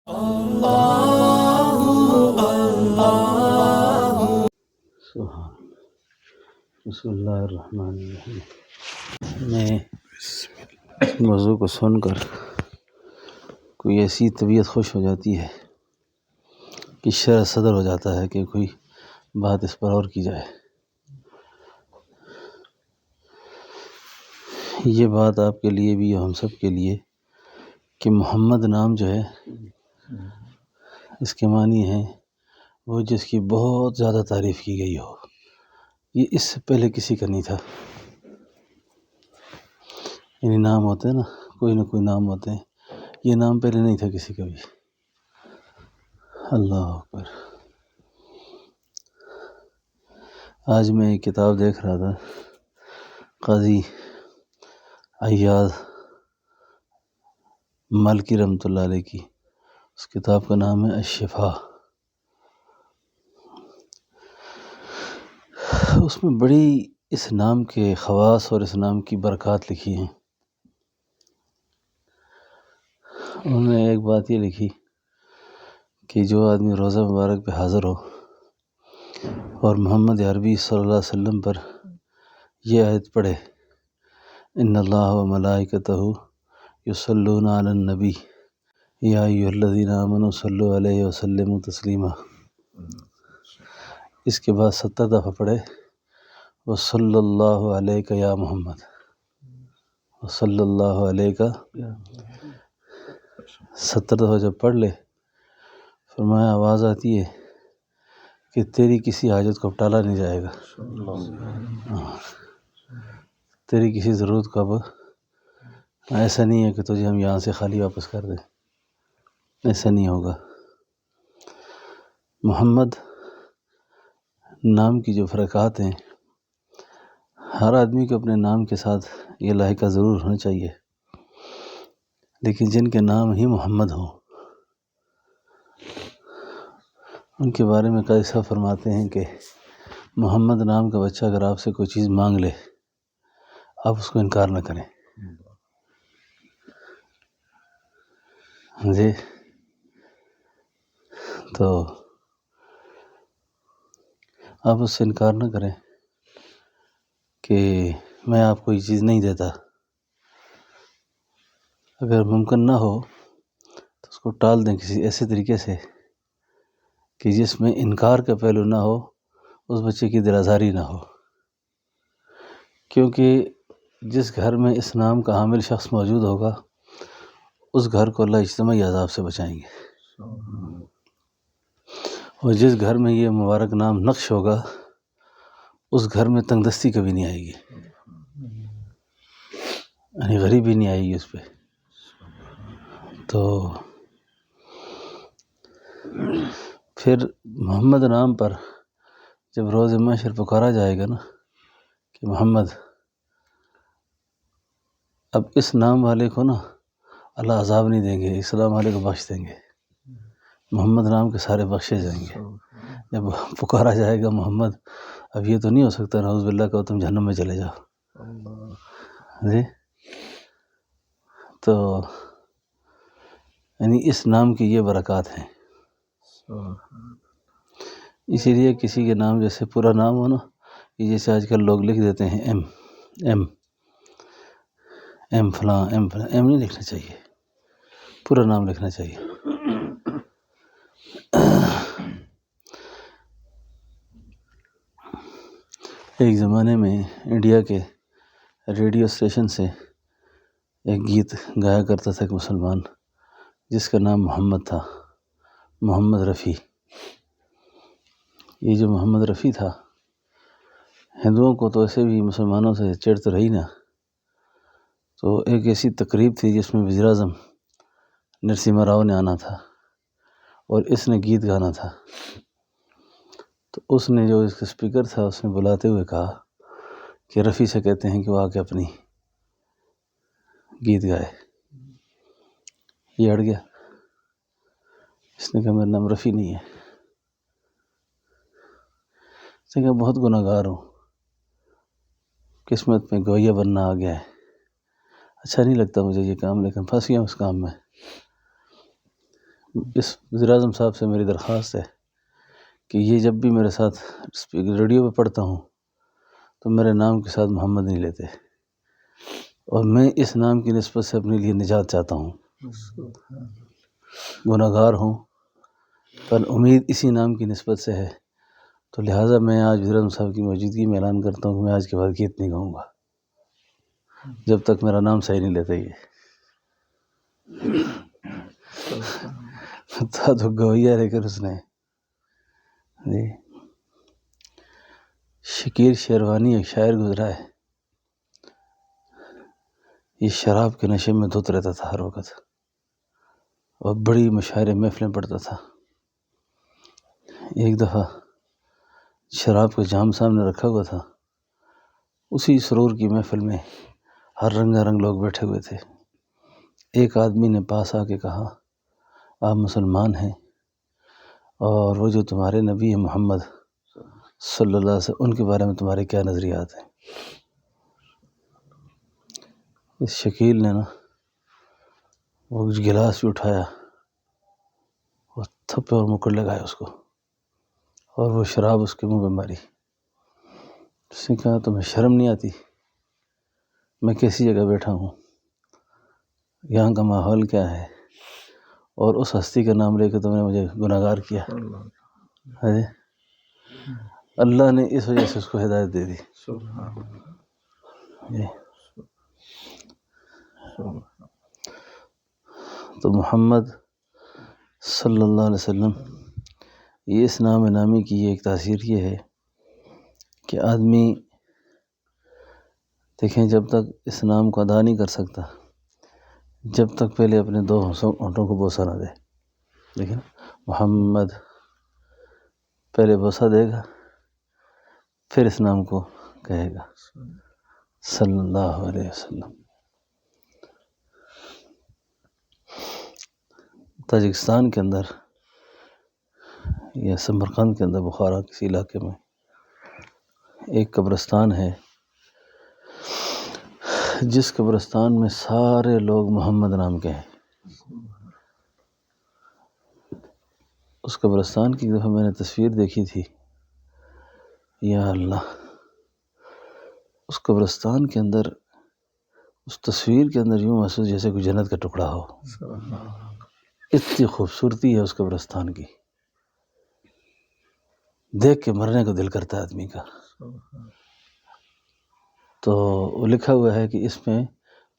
سبحان بسم اللہ الرحمن الرحیم۔ میں اس موضوع کو سن کر کوئی ایسی طبیعت خوش ہو جاتی ہے کہ شرح صدر ہو جاتا ہے کہ کوئی بات اس پر اور کی جائے۔ یہ بات آپ کے لیے بھی اور ہم سب کے لیے کہ محمد نام جو ہے اس کے معنی ہے وہ جس کی بہت زیادہ تعریف کی گئی ہو۔ یہ اس سے پہلے کسی کا نہیں تھا۔ یعنی نام ہوتے ہیں نہ کوئی نام ہوتے ہیں، یہ نام پہلے نہیں تھا کسی کا بھی۔ اللہ اکبر۔ آج میں ایک کتاب دیکھ رہا تھا، قاضی عیاض مالکی رحمۃ اللہ علیہ کی، اس کتاب کا نام ہے الشفاء۔ اس میں بڑی اس نام کے خواص اور اس نام کی برکات لکھی ہیں۔ انہوں نے ایک بات یہ لکھی کہ جو آدمی روزہ مبارک پہ حاضر ہو اور محمد عربی صلی اللہ علیہ وسلم پر یہ آیت پڑھے، ان اللہ و ملائکتہ یصلون علی النبی یا ایھا الذین آمنوا صلوا علیہ وسلموا تسلیما، اس کے بعد 70 دفعہ پڑھے وصلی اللہ علیک یا محمد، وصلی اللہ علیک، 70 دفعہ جب پڑھ لے، فرمایا آواز آتی ہے کہ تیری کسی حاجت کو اب ٹالا نہیں جائے گا، تیری کسی ضرورت کو اب ایسا نہیں ہے کہ تجھے ہم یہاں سے خالی واپس کر دیں، ایسا نہیں ہوگا۔ محمد نام کی جو برکات ہیں، ہر آدمی کو اپنے نام کے ساتھ یہ لاحقہ ضرور ہونا چاہیے، لیکن جن کے نام ہی محمد ہوں ان کے بارے میں قاضی صاحب فرماتے ہیں کہ محمد نام کا بچہ اگر آپ سے کوئی چیز مانگ لے، آپ اس کو انکار نہ کریں۔ جی تو آپ اس سے انکار نہ کریں کہ میں آپ کو یہ چیز نہیں دیتا۔ اگر ممکن نہ ہو تو اس کو ٹال دیں کسی ایسے طریقے سے کہ جس میں انکار کا پہلو نہ ہو، اس بچے کی دل آزاری نہ ہو، کیونکہ جس گھر میں اس نام کا حامل شخص موجود ہوگا اس گھر کو اللہ اجتماعی عذاب سے بچائیں گے، اور جس گھر میں یہ مبارک نام نقش ہوگا اس گھر میں تنگ دستی کبھی نہیں آئے گی، یعنی غریبی نہیں آئے گی اس پہ۔ تو پھر محمد نام پر جب روز محشر پکارا جائے گا کہ محمد، اب اس نام والے کو اللہ عذاب نہیں دیں گے، اس نام والے کو بخش دیں گے، محمد نام کے سارے بخشے جائیں گے۔ جب پکارا جائے گا محمد، اب یہ تو نہیں ہو سکتا نعوذ باللہ کہ تم جہنم میں چلے جاؤ، جی تو یعنی اس نام کی یہ برکات ہیں۔ اسی لیے کسی کے نام جیسے پورا نام ہو یہ جیسے آج کل لوگ لکھ دیتے ہیں ایم فلاں، ایم نہیں لکھنا چاہیے، پورا نام لکھنا چاہیے۔ ایک زمانے میں انڈیا کے ریڈیو اسٹیشن سے ایک گیت گایا کرتا تھا ایک مسلمان جس کا نام محمد تھا، محمد رفیع۔ یہ جو محمد رفیع تھا، ہندوؤں کو تو ایسے بھی مسلمانوں سے چڑ تو رہی نا، تو ایک ایسی تقریب تھی جس میں وزیر اعظم نرسمہا راؤ نے آنا تھا اور اس نے گیت گانا تھا، تو اس نے جو اس کا اسپیکر تھا اس نے بلاتے ہوئے کہا کہ رفیع سے کہتے ہیں کہ وہ آ کے اپنی گیت گائے۔ یہ اڑ گیا، اس نے کہا میرا نام رفیع نہیں ہے، اس نے کہا بہت گناہ گار ہوں، قسمت میں گویا بننا آ گیا ہے، اچھا نہیں لگتا مجھے یہ کام، لیکن پھنس گیا اس کام میں۔ اس وزیر اعظم صاحب سے میری درخواست ہے کہ یہ جب بھی میرے ساتھ ریڈیو پہ پڑھتا ہوں تو میرے نام کے ساتھ محمد نہیں لیتے، اور میں اس نام کی نسبت سے اپنے لیے نجات چاہتا ہوں، گناہگار ہوں، پر امید اسی نام کی نسبت سے ہے، تو لہٰذا میں آج وزیر اعظم صاحب کی موجودگی میں اعلان کرتا ہوں کہ میں آج کے بعد گیت نہیں گاؤں گا جب تک میرا نام صحیح نہیں لیتا۔ یہ تھا تو گویا، لیکن اس نے جی شکیر شیروانی ایک شاعر گزرا ہے، یہ شراب کے نشے میں دھت رہتا تھا ہر وقت، اور بڑی مشاعرے محفلیں پڑھتا تھا۔ ایک دفعہ شراب کا جام سامنے رکھا ہوا تھا، اسی سرور کی محفل میں ہر رنگا رنگ لوگ بیٹھے ہوئے تھے۔ ایک آدمی نے پاس آ کے کہا، آپ مسلمان ہیں، اور وہ جو تمہارے نبی ہیں محمد صلی اللہ علیہ وسلم، ان کے بارے میں تمہارے کیا نظریات ہیں؟ اس شکیل نے نا وہ گلاس بھی اٹھایا اور تھپے اور مکڑ لگایا اس کو، اور وہ شراب اس کے منہ پہ ماری۔ اس نے کہا، تمہیں شرم نہیں آتی؟ میں کیسی جگہ بیٹھا ہوں، یہاں کا ماحول کیا ہے، اور اس ہستی کا نام لے کے تم نے مجھے گناہگار کیا ہے۔ اللہ نے اس وجہ سے اس کو ہدایت دے دی۔ تو محمد صلی اللہ علیہ وسلم، یہ اس نام نامی کی ایک تاثیر یہ ہے کہ آدمی دیکھیں جب تک اس نام کو ادا نہیں کر سکتا، جب تک پہلے اپنے دو ہونٹوں کو بوسہ نہ دے۔ لیکن محمد پہلے بوسہ دے گا، پھر اس نام کو کہے گا صلی اللہ علیہ وسلم۔ تاجکستان کے اندر یا سمرقند کے اندر، بخارا کسی علاقے میں ایک قبرستان ہے، جس قبرستان میں سارے لوگ محمد نام کے ہیں۔ اس قبرستان کی ایک دفعہ میں نے تصویر دیکھی تھی، یا اللہ، اس قبرستان کے اندر، اس تصویر کے اندر یوں محسوس جیسے کوئی جنت کا ٹکڑا ہو، اتنی خوبصورتی ہے اس قبرستان کی، دیکھ کے مرنے کو دل کرتا ہے آدمی کا۔ تو وہ لکھا ہوا ہے کہ اس میں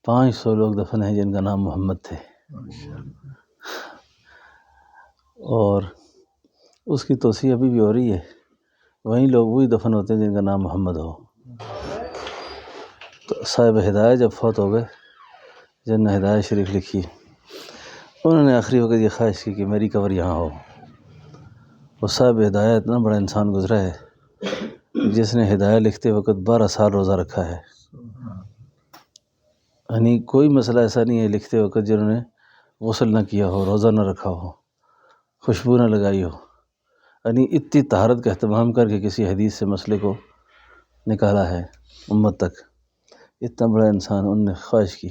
500 لوگ دفن ہیں جن کا نام محمد تھے، اور اس کی توسیع ابھی بھی ہو رہی ہے، وہیں لوگ وہی دفن ہوتے ہیں جن کا نام محمد ہو۔ تو صاحب ہدایت جب فوت ہو گئے، جن نے ہدایت شریف لکھی، انہوں نے آخری وقت یہ خواہش کی کہ میری قبر یہاں ہو۔ وہ صاحب ہدایت اتنا بڑا انسان گزرا ہے جس نے ہدایت لکھتے وقت 12 سال روزہ رکھا ہے، یعنی کوئی مسئلہ ایسا نہیں ہے لکھتے وقت جنہوں نے غسل نہ کیا ہو، روزہ نہ رکھا ہو، خوشبو نہ لگائی ہو، یعنی اتنی طہارت کا اہتمام کر کے کسی حدیث سے مسئلے کو نکالا ہے امت تک۔ اتنا بڑا انسان، ان نے خواہش کی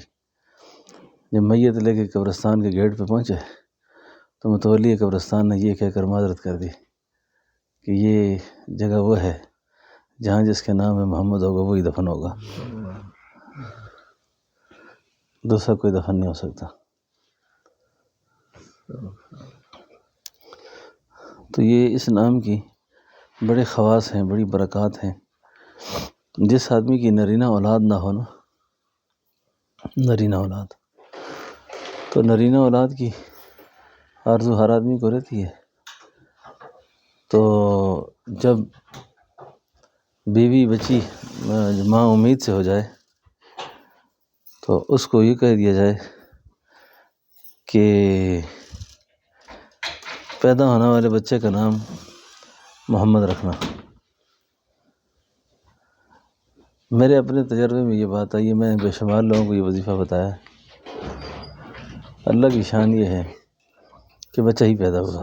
جب میت لے کے قبرستان کے گیٹ پہ پہنچے تو متولی قبرستان نے یہ کہہ کر معذرت کر دی کہ یہ جگہ وہ ہے جہاں جس کے نام میں محمد ہوگا وہی دفن ہوگا، دوسرا کوئی دفن نہیں ہو سکتا۔ تو یہ اس نام کی بڑے خواص ہیں، بڑی برکات ہیں۔ جس آدمی کی نرینہ اولاد نہ ہو نا، نرینہ اولاد، تو نرینہ اولاد کی آرزو ہر آدمی کو رہتی ہے، تو جب بیوی بچی ماں امید سے ہو جائے تو اس کو یہ کہہ دیا جائے کہ پیدا ہونے والے بچے کا نام محمد رکھنا۔ میرے اپنے تجربے میں یہ بات آئی ہے، میں نے بے شمار لوگوں کو یہ وظیفہ بتایا۔ اللہ کی شان یہ ہے کہ بچہ ہی پیدا ہوگا۔